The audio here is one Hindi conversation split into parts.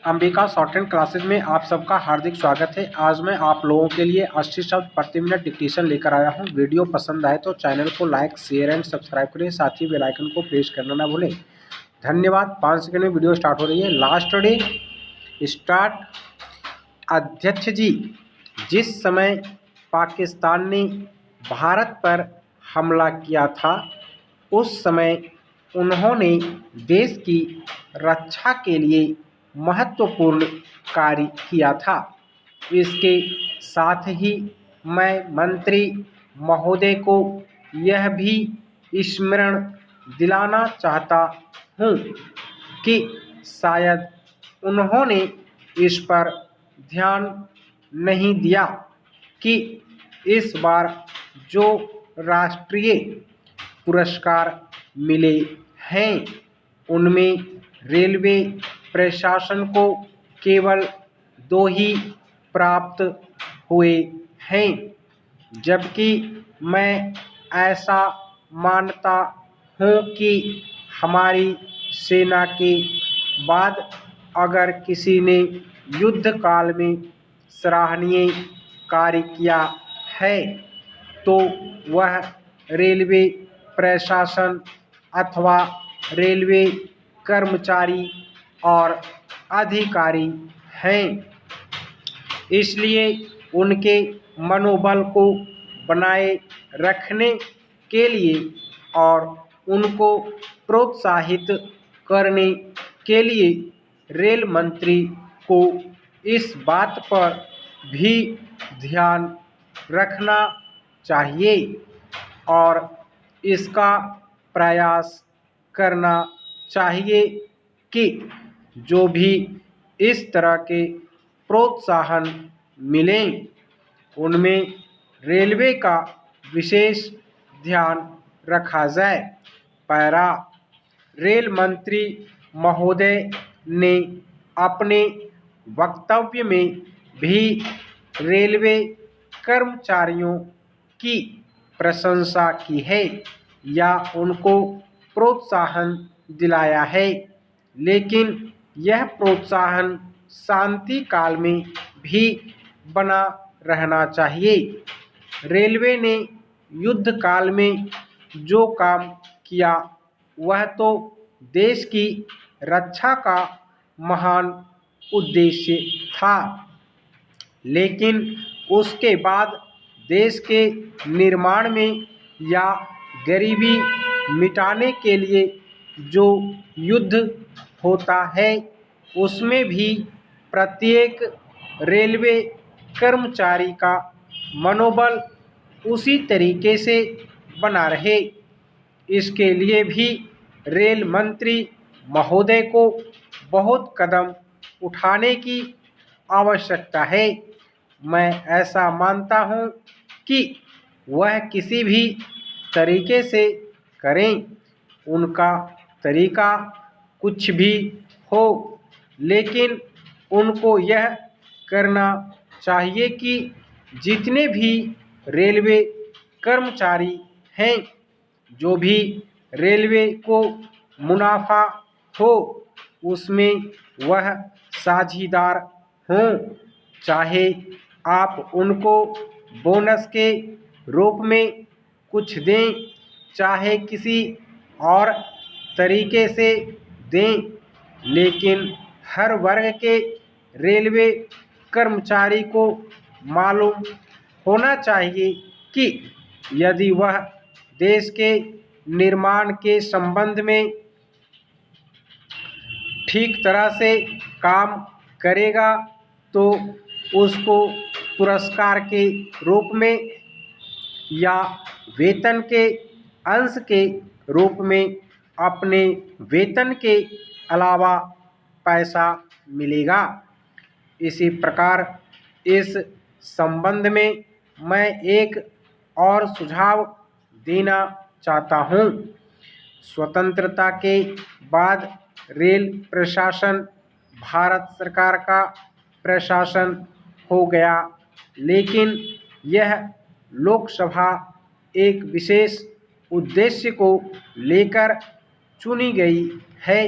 अंबिका शॉर्ट हैंड क्लासेज में आप सबका हार्दिक स्वागत है। आज मैं आप लोगों के लिए 80 शब्द प्रति मिनट डिक्टेशन लेकर आया हूं। वीडियो पसंद आए तो चैनल को लाइक, शेयर एंड सब्सक्राइब करें, साथ ही बेल आइकन को प्रेस करना ना भूलें। धन्यवाद। 5 सेकंड में वीडियो स्टार्ट हो रही है। Last day start. अध्यक्ष जी, जिस समय पाकिस्तान ने भारत पर हमला किया था उस समय उन्होंने देश की रक्षा के लिए महत्वपूर्ण कार्य किया था। इसके साथ ही मैं मंत्री महोदय को यह भी स्मरण दिलाना चाहता हूँ कि शायद उन्होंने इस पर ध्यान नहीं दिया कि इस बार जो राष्ट्रीय पुरस्कार मिले हैं उनमें रेलवे प्रशासन को केवल 2 ही प्राप्त हुए हैं, जबकि मैं ऐसा मानता हूँ कि हमारी सेना के बाद अगर किसी ने युद्ध काल में सराहनीय कार्य किया है तो वह रेलवे प्रशासन अथवा रेलवे कर्मचारी और अधिकारी हैं। इसलिए उनके मनोबल को बनाए रखने के लिए और उनको प्रोत्साहित करने के लिए रेल मंत्री को इस बात पर भी ध्यान रखना चाहिए और इसका प्रयास करना चाहिए कि जो भी इस तरह के प्रोत्साहन मिलें उनमें रेलवे का विशेष ध्यान रखा जाए। पैरा। रेल मंत्री महोदय ने अपने वक्तव्य में भी रेलवे कर्मचारियों की प्रशंसा की है या उनको प्रोत्साहन दिलाया है, लेकिन यह प्रोत्साहन शांति काल में भी बना रहना चाहिए। रेलवे ने युद्ध काल में जो काम किया वह तो देश की रक्षा का महान उद्देश्य था, लेकिन उसके बाद देश के निर्माण में या गरीबी मिटाने के लिए जो युद्ध होता है उसमें भी प्रत्येक रेलवे कर्मचारी का मनोबल उसी तरीके से बना रहे, इसके लिए भी रेल मंत्री महोदय को बहुत कदम उठाने की आवश्यकता है। मैं ऐसा मानता हूँ कि वह किसी भी तरीके से करें, उनका तरीका कुछ भी हो, लेकिन उनको यह करना चाहिए कि जितने भी रेलवे कर्मचारी हैं, जो भी रेलवे को मुनाफा हो उसमें वह साझीदार हों। चाहे आप उनको बोनस के रूप में कुछ दें, चाहे किसी और तरीके से दें, लेकिन हर वर्ग के रेलवे कर्मचारी को मालूम होना चाहिए कि यदि वह देश के निर्माण के संबंध में ठीक तरह से काम करेगा तो उसको पुरस्कार के रूप में या वेतन के अंश के रूप में अपने वेतन के अलावा पैसा मिलेगा। इसी प्रकार इस संबंध में मैं एक और सुझाव देना चाहता हूँ। स्वतंत्रता के बाद रेल प्रशासन भारत सरकार का प्रशासन हो गया, लेकिन यह लोकसभा एक विशेष उद्देश्य को लेकर चुनी गई है।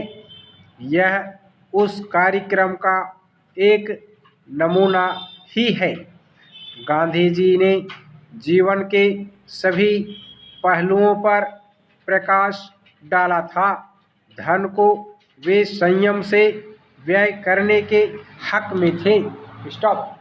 यह उस कार्यक्रम का एक नमूना ही है। गांधी जी ने जीवन के सभी पहलुओं पर प्रकाश डाला था। धन को वे संयम से व्यय करने के हक में थे। स्टॉप।